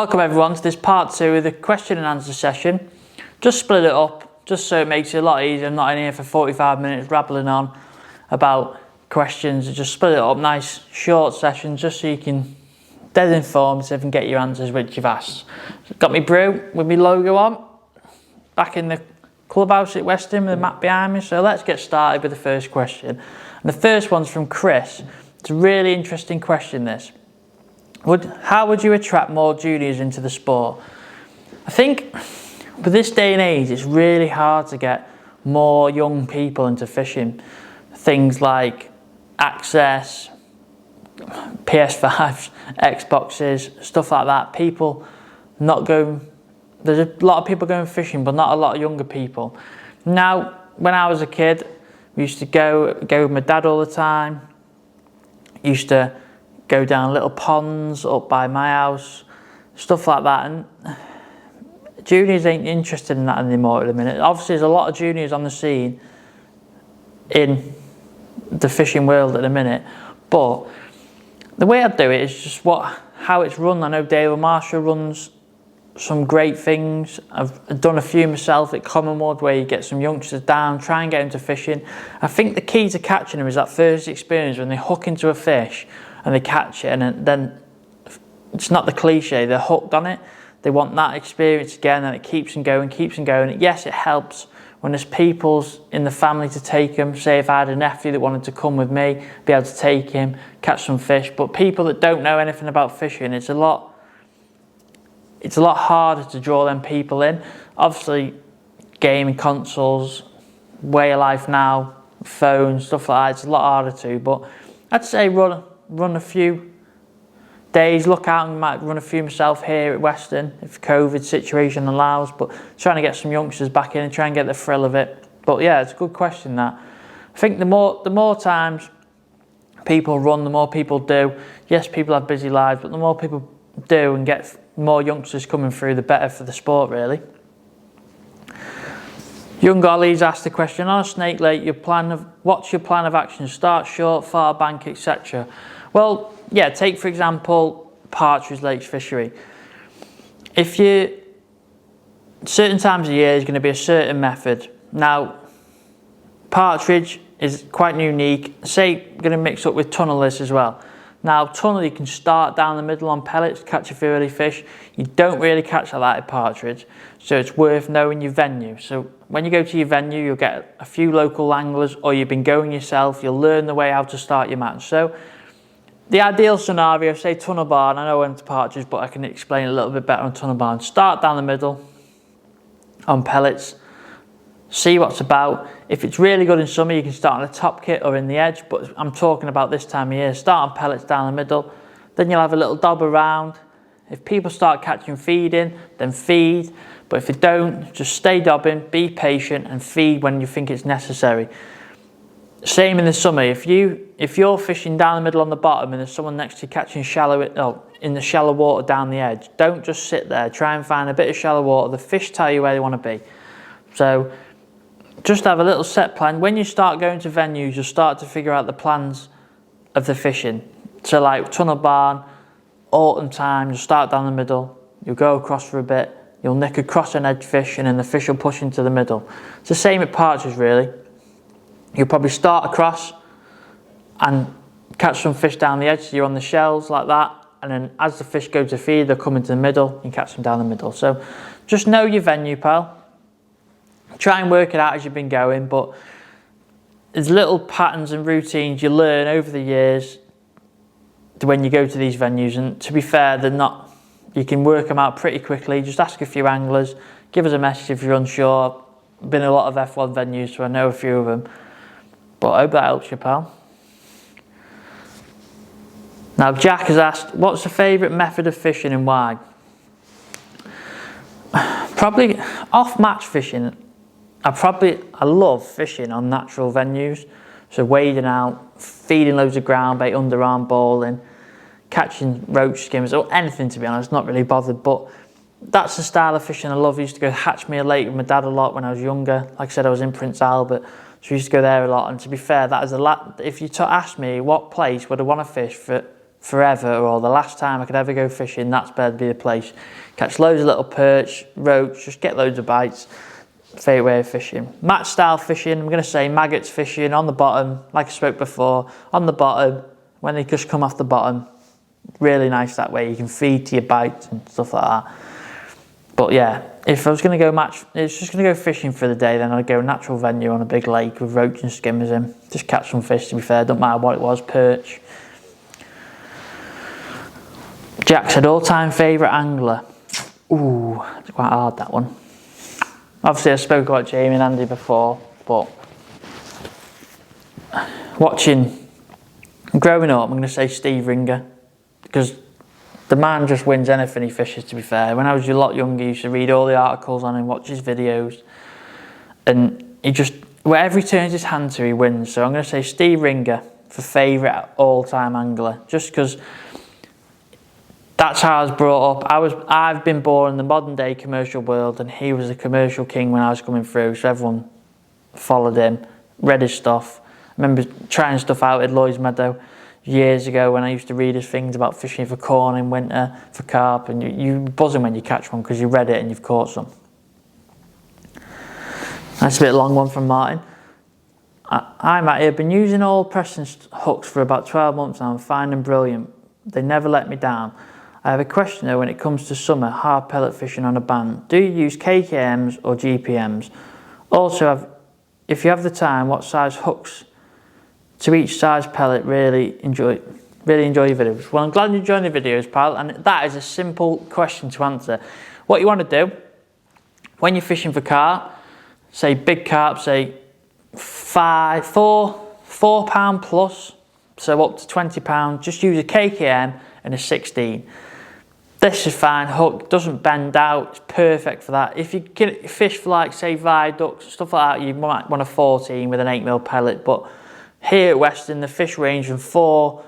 Welcome everyone to this part 2 of the question and answer session. Just split it up, just so it makes it a lot easier. I'm not in here for 45 minutes rattling on about questions. Just split it up, nice short sessions, just so you can dead informative and get your answers which you've asked. Got me brew with my logo on, back in the clubhouse at Weston with the map behind me. So let's get started with the first question. And the first one's from Chris. It's a really interesting question, this. How would you attract more juniors into the sport? I think with this day and age, it's really hard to get more young people into fishing. Things like access, PS5s, Xboxes, stuff like that. People not going, there's a lot of people going fishing, but not a lot of younger people. Now, when I was a kid, we used to go with my dad all the time. Used to go down little ponds up by my house, stuff like that. And juniors ain't interested in that anymore at the minute. Obviously, there's a lot of juniors on the scene in the fishing world at the minute, but the way I do it is just how it's run. I know David Marshall runs some great things. I've done a few myself at Commonwealth where you get some youngsters down, try and get them to fishing. I think the key to catching them is that first experience when they hook into a fish and they catch it, and then it's not the cliche, they're hooked on it. They want that experience again, and it keeps them going, Yes, it helps when there's people in the family to take them. Say if I had a nephew that wanted to come with me, be able to take him, catch some fish. But people that don't know anything about fishing, it's a lot harder to draw them people in. Obviously, gaming consoles, way of life now, phones, stuff like that, it's a lot harder to, but I'd say run a few days, look out, and might run a few myself here at Weston if COVID situation allows, but trying to get some youngsters back in and try and get the thrill of it. But yeah, it's a good question that. I think the more times people run, the more people do. Yes, people have busy lives, but the more people do and get more youngsters coming through, the better for the sport, really. Young Ollie's asked the question, on a snake lake, what's your plan of action? Start short, far bank, etc. Well, yeah, take for example Partridge Lakes fishery. Certain times of year is going to be a certain method. Now, partridge is quite unique. Say you're going to mix up with tunnel this as well. Now, tunnel, you can start down the middle on pellets, catch a few early fish. You don't really catch like that at partridge, so it's worth knowing your venue. So when you go to your venue, you'll get a few local anglers, or you've been going yourself, you'll learn the way how to start your match. So the ideal scenario, say tunnel barn, I know I went to partridge, but I can explain a little bit better on tunnel barn. Start down the middle on pellets, see what's about. If it's really good in summer, you can start on the top kit or in the edge, but I'm talking about this time of year. Start on pellets down the middle, then you'll have a little dob around. If people start catching feeding, then feed, but if they don't, just stay dobbing, be patient and feed when you think it's necessary. Same in the summer, if you're fishing down the middle on the bottom and there's someone next to you catching in the shallow water down the edge, don't just sit there, try and find a bit of shallow water. The fish tell you where they want to be. So just have a little set plan. When you start going to venues, you'll start to figure out the plans of the fishing. So like tunnel barn, autumn time, you'll start down the middle, you'll go across for a bit, you'll nick across an edge fish, and then the fish will push into the middle. It's the same at partridge really. You'll probably start across and catch some fish down the edge, so you're on the shells like that, and then as the fish go to feed, they'll come into the middle, you catch them down the middle. So just know your venue, pal. Try and work it out as you've been going, but there's little patterns and routines you learn over the years when you go to these venues, and to be fair, you can work them out pretty quickly. Just ask a few anglers, give us a message if you're unsure. Been a lot of F1 venues, so I know a few of them, but I hope that helps you, pal. Now Jack has asked, what's the favourite method of fishing and why? Probably off-match fishing. I love fishing on natural venues, so wading out, feeding loads of ground bait, underarm bowling, catching roach skimmers, or anything, to be honest, not really bothered, but that's the style of fishing I love. I used to go Hatchmere Lake with my dad a lot when I was younger. Like I said, I was in Prince Albert, so we used to go there a lot, and to be fair, that is if you asked me what place would I want to fish for forever, or the last time I could ever go fishing, that's better be the place. Catch loads of little perch, roach, just get loads of bites. Favourite way of fishing. Match style fishing, I'm going to say maggots fishing on the bottom, like I spoke before, on the bottom, when they just come off the bottom. Really nice that way, you can feed to your bites and stuff like that. But yeah, if I was going to go fishing for the day, then I'd go natural venue on a big lake with roach and skimmers in. Just catch some fish, to be fair, don't matter what it was, perch. Jack said all-time favourite angler. Ooh, it's quite hard, that one. Obviously I spoke about Jamie and Andy before, but growing up, I'm going to say Steve Ringer, because the man just wins anything he fishes, to be fair. When I was a lot younger, I used to read all the articles on him, watch his videos, and he just, wherever he turns his hand to, he wins. So I'm going to say Steve Ringer for favourite all-time angler, just because that's how I was brought up. I've been born in the modern day commercial world, and he was a commercial king when I was coming through, so everyone followed him, read his stuff. I remember trying stuff out at Lloyd's Meadow years ago when I used to read his things about fishing for corn in winter, for carp, and you're buzzing when you catch one because you read it and you've caught some. That's a bit long one from Martin. Hi Matty, I've been using old Preston hooks for about 12 months now and find them brilliant. They never let me down. I have a question though when it comes to summer hard pellet fishing on a band. Do you use KKMs or GPMs? Also, if you have the time, what size hooks to each size pellet? Really enjoy your videos. Well, I'm glad you're enjoying the videos, pal, and that is a simple question to answer. What you want to do when you're fishing for carp, say big carp, say 4 pound plus, so up to 20 pounds, just use a KKM and a 16. This is fine, hook doesn't bend out, it's perfect for that. If you get fish for like say viaducts, stuff like that, you might want a 14 with an 8mm pellet, but here at Western the fish range from 4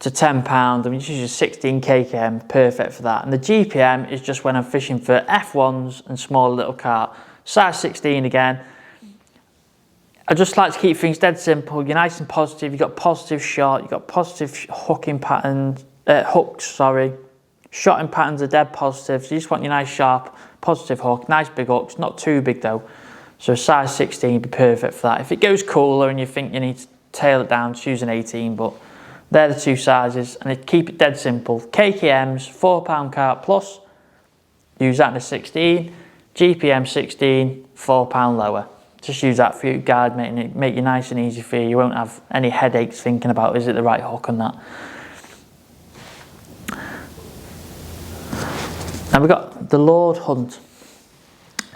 to 10 pounds, I mean just use a 16 KKM, perfect for that. And the GPM is just when I'm fishing for F1s and smaller little carp. Size 16 again. I just like to keep things dead simple, you're nice and positive, you've got positive shot, you've got positive hooking patterns, hooks, sorry. Shotting patterns are dead positive, so you just want your nice sharp, positive hook, nice big hooks, not too big though. So a size 16 would be perfect for that. If it goes cooler and you think you need to tail it down, choose an 18, but they're the two sizes, and keep it dead simple. KKMs, 4 pound carp plus, use that in a 16, GPM 16, 4 pound lower. Just use that for your guide, make it nice and easy for you. You won't have any headaches thinking about is it the right hook and that. Now we've got the Lord Hunt.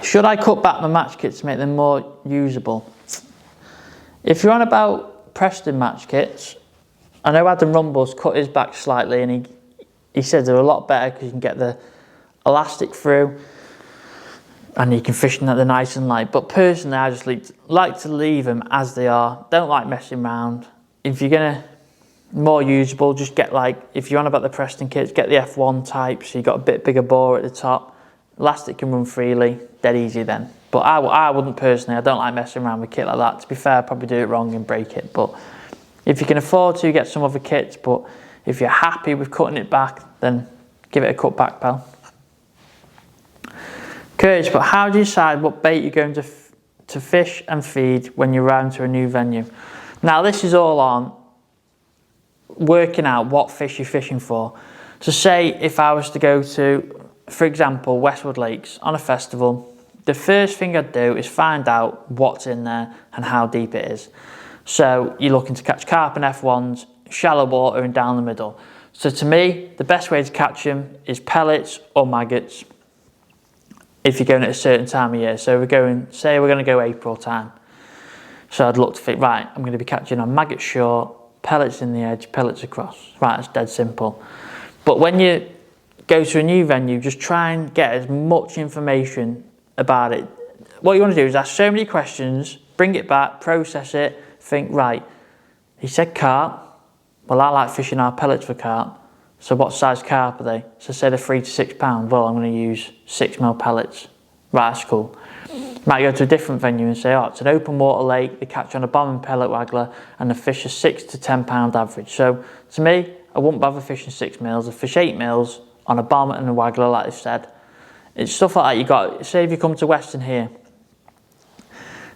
Should I cut back my match kits to make them more usable? If you're on about Preston match kits, I know Adam Rumbles cut his back slightly and he said they're a lot better because you can get the elastic through and you can fish them that they're nice and light. But personally, I just like to leave them as they are. Don't like messing around. If you're gonna more usable, just get like, if you're on about the Preston kits, get the F1 type, so you've got a bit bigger bore at the top. Elastic can run freely, dead easy then. But I wouldn't personally, I don't like messing around with a kit like that. To be fair, I'd probably do it wrong and break it. But if you can afford to, get some other kits. But if you're happy with cutting it back, then give it a cut back, pal. Curtis, but how do you decide what bait you're going to fish and feed when you're round to a new venue? Now this is all on working out what fish you're fishing for. So say if I was to go to, for example, Westwood Lakes on a festival, the first thing I'd do is find out what's in there and how deep it is. So you're looking to catch carp and F1s, shallow water and down the middle. So to me, the best way to catch them is pellets or maggots if you're going at a certain time of year. So we're going to go April time. So I'd look to think, right, I'm going to be catching on maggot short, pellets in the edge, pellets across. Right, it's dead simple. But when you go to a new venue, just try and get as much information about it. What you want to do is ask so many questions, bring it back, process it, think, right, he said carp. Well, I like fishing our pellets for carp. So what size carp are they? So say they're 3 to 6 pounds. Well, I'm going to use 6mm pellets. Right, that's cool. Might go to a different venue and say, oh, it's an open water lake, they catch on a bomb and pellet waggler, and the fish are 6 to 10 pound average. So to me, I wouldn't bother fishing 6 mils. I fish 8 mils on a bomber and a waggler, like I said. It's stuff like that you got. Say if you come to Western here.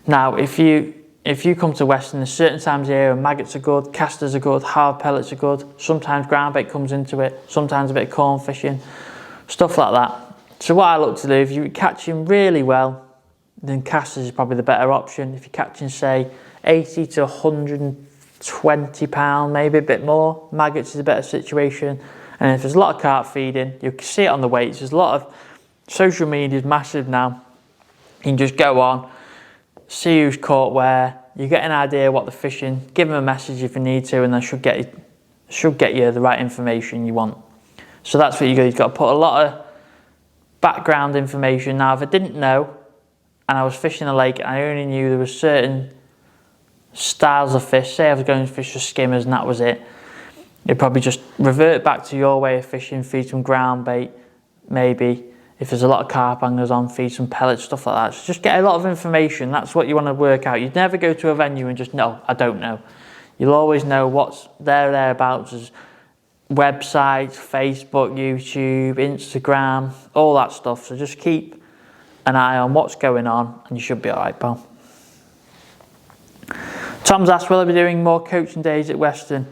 Now, if you come to Western, there's certain times of the year maggots are good, casters are good, hard pellets are good. Sometimes ground bait comes into it. Sometimes a bit of corn fishing, stuff like that. So what I look to do, if you're catching really well, then casters is probably the better option. If you're catching, say, 80 to 120 pound, maybe a bit more, maggots is a better situation. And if there's a lot of carp feeding, you can see it on the weights. There's a lot of social media is massive now. You can just go on, see who's caught where, you get an idea what they're fishing, give them a message if you need to, and they should get you the right information you want. So that's what you got. You've got to put a lot of background information. Now, if I didn't know, and I was fishing a lake, and I only knew there were certain styles of fish, say I was going to fish for skimmers and that was it, you'd probably just revert back to your way of fishing, feed some ground bait, maybe. If there's a lot of carp hangers on, feed some pellets, stuff like that. So just get a lot of information. That's what you want to work out. You'd never go to a venue and just, no, I don't know. You'll always know what's thereabouts as websites, Facebook, YouTube, Instagram, all that stuff. So just keep an eye on what's going on and you should be all right, pal. Tom's asked, will I be doing more coaching days at Western?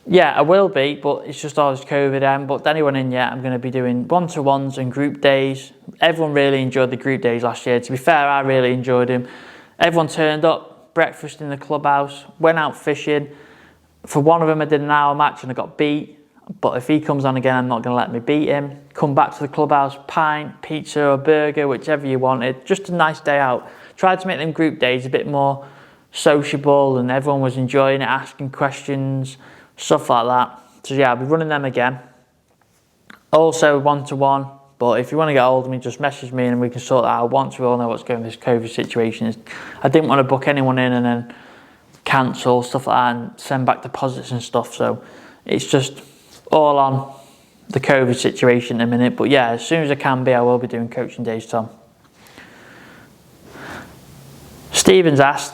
Yeah, I will be, but it's just always COVID. I haven't booked anyone in yet. I'm going to be doing one-to-ones and group days. Everyone really enjoyed the group days last year. To be fair, I really enjoyed them. Everyone turned up, breakfast in the clubhouse, went out fishing. For one of them, I did an hour match and I got beat. But if he comes on again, I'm not going to let me beat him. Come back to the clubhouse, pint, pizza or burger, whichever you wanted. Just a nice day out. Tried to make them group days a bit more sociable and everyone was enjoying it, asking questions, stuff like that. So yeah, I'll be running them again. Also one-to-one, but if you want to get hold of me, just message me and we can sort that out once we all know what's going on with this COVID situation. I didn't want to book anyone in and then cancel, stuff like that, and send back deposits and stuff. So it's just all on the COVID situation in a minute. But yeah, as soon as I can be, I will be doing coaching days, Tom. Stephen's asked,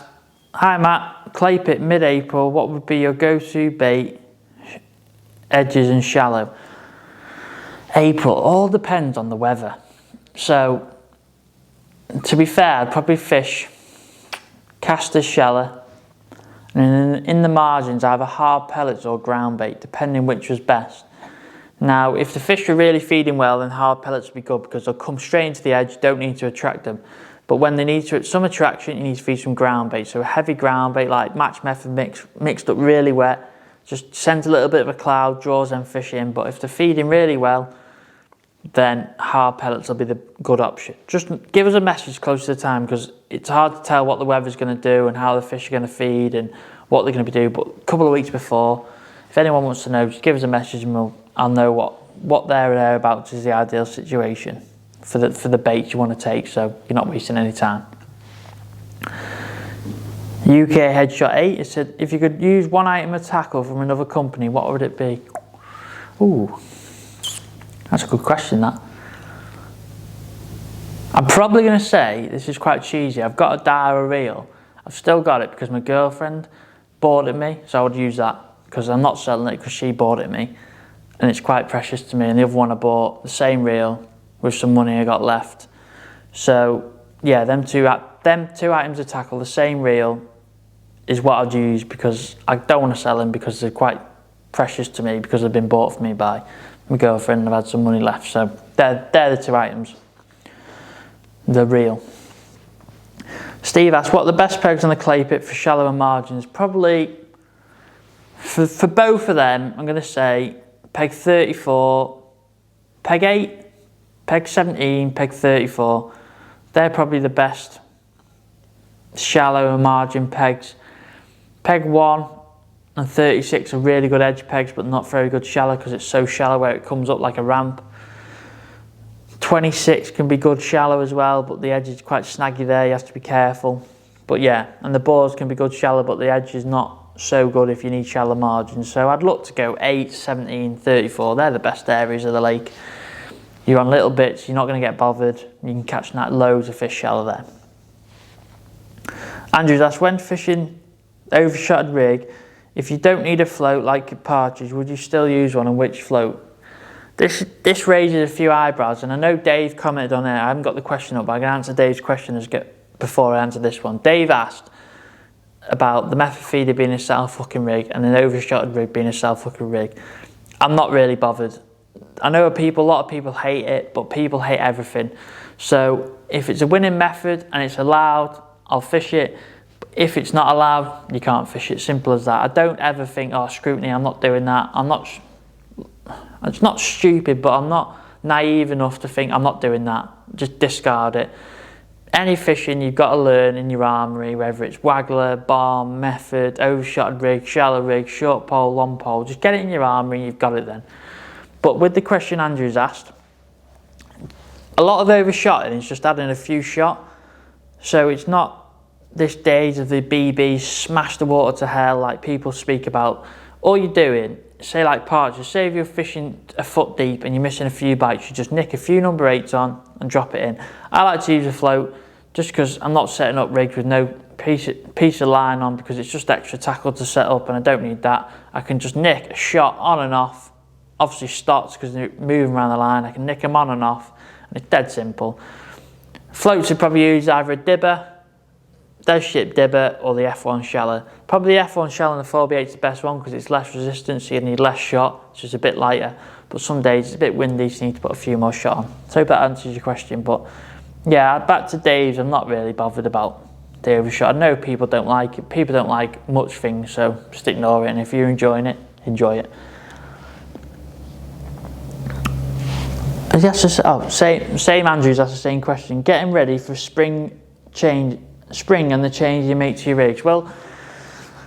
hi Matt, clay pit mid-April, what would be your go-to bait, edges and shallow? April, all depends on the weather. So, to be fair, I'd probably fish casters shallow, and in the margins either hard pellets or ground bait, depending which was best. Now, if the fish are really feeding well, then hard pellets would be good because they'll come straight into the edge, don't need to attract them. But when they need some attraction, you need to feed some ground bait. So a heavy ground bait like match method mixed up really wet, just sends a little bit of a cloud, draws them fish in. But if they're feeding really well, then hard pellets will be the good option. Just give us a message close to the time because it's hard to tell what the weather's going to do and how the fish are going to feed and what they're going to be doing. But a couple of weeks before, if anyone wants to know, just give us a message and I'll know what thereabouts is the ideal situation for the bait you want to take, so you're not wasting any time. UK Headshot 8, it said, if you could use one item of tackle from another company, what would it be? Ooh, that's a good question, that. I'm probably going to say, this is quite cheesy, I've got a Dara reel. I've still got it because my girlfriend bought it me, so I would use that because I'm not selling it because she bought it me. And it's quite precious to me. And the other one I bought, the same reel, with some money I got left. So yeah, them two items of tackle, the same reel, is what I'd use because I don't want to sell them because they're quite precious to me because they've been bought for me by my girlfriend and I've had some money left. So they're the two items. The reel. Steve asked, what are the best pegs on the clay pit for shallower margins? Probably, for both of them, I'm going to say peg 34, peg 8, peg 17, peg 34. They're probably the best shallower margin pegs. Peg 1 and 36 are really good edge pegs, but not very good shallow because it's so shallow where it comes up like a ramp. 26 can be good shallow as well, but the edge is quite snaggy there, you have to be careful. But yeah, and the bores can be good shallow, but the edge is not so good if you need shallow margins. So I'd look to go 8, 17, 34. They're the best areas of the lake. You're on little bits, you're not going to get bothered. You can catch loads of fish shallow there. Andrew's asked, when fishing Overshot Rig, If you don't need a float like a partridge, would you still use one, and which float? This raises a few eyebrows, and I know Dave commented on it. I haven't got the question up, but I can answer Dave's question before I answer this one. Dave asked about the method feeder being a self hooking rig and an overshot rig being a self hooking rig. I'm not really bothered. I know a lot of people hate it, but people hate everything. So if it's a winning method and it's allowed, I'll fish it. If it's not allowed, you can't fish it. Simple as that. I don't ever think, oh, scrutiny, I'm not doing that. It's not stupid, but I'm not naive enough to think I'm not doing that. Just discard it. Any fishing you've got to learn in your armoury, whether it's waggler, barm, method, overshot rig, shallow rig, short pole, long pole, just get it in your armoury and you've got it then. But with the question Andrew's asked, a lot of overshotting is just adding a few shot. So it's not this days of the BB smash the water to hell like people speak about. All you're doing, say like partridge, say if you're fishing a foot deep and you're missing a few bites, you just nick a few number 8s on and drop it in. I like to use a float just because I'm not setting up rigs with no piece of line on, because it's just extra tackle to set up and I don't need that. I can just nick a shot on and off, obviously stops because they're moving around the line. I can nick them on and off, and it's dead simple. Floats would probably use either a dibber, dead ship dibber, or the F1 shallow. Probably the F1 shallow and the 4B8 is the best one because it's less resistance, so you need less shot, it's just a bit lighter. But some days it's a bit windy, so you need to put a few more shot on. So I hope that answers your question. But yeah, back to Dave's, I'm not really bothered about the overshot. I know people don't like it. People don't like much things, so just ignore it. And if you're enjoying it, enjoy it. Same Andrews asked the same question. Getting ready for spring and the change you make to your rigs. Well,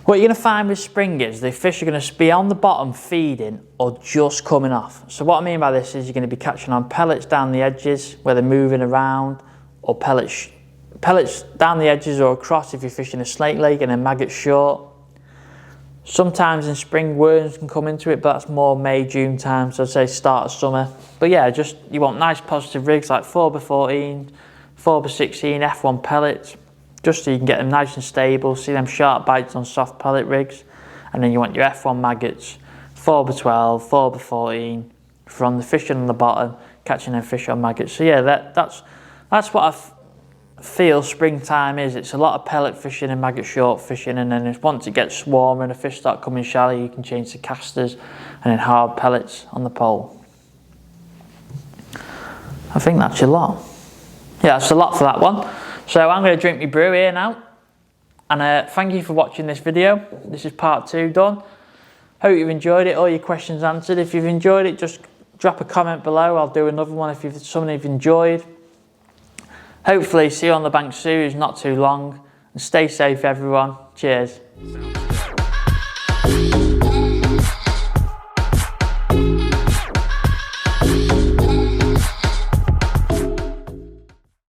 what you're going to find with spring is the fish are going to be on the bottom feeding or just coming off. So what I mean by this is you're going to be catching on pellets down the edges where they're moving around, or pellets down the edges or across if you're fishing a slate lake, and then maggots short. Sometimes in spring worms can come into it, but that's more May, June time, so I'd say start of summer. But yeah, just you want nice positive rigs like 4x14, 4x16, F1 pellets, just so you can get them nice and stable, see them sharp bites on soft pellet rigs. And then you want your F1 maggots, 4x12, 4x14, from the fishing on the bottom, catching them fish on maggots. So yeah, that's what I feel springtime is. It's a lot of pellet fishing and maggot short fishing, and then once it gets warmer and the fish start coming shallow, you can change to casters and then hard pellets on the pole. I think that's a lot. Yeah, that's a lot for that one. So I'm going to drink my brew here now, and thank you for watching this video. This is part 2 done. Hope you've enjoyed it, all your questions answered. If you've enjoyed it, just drop a comment below. I'll do another one if something you've enjoyed. Hopefully see you on the bank soon. It's not too long, and stay safe everyone. Cheers.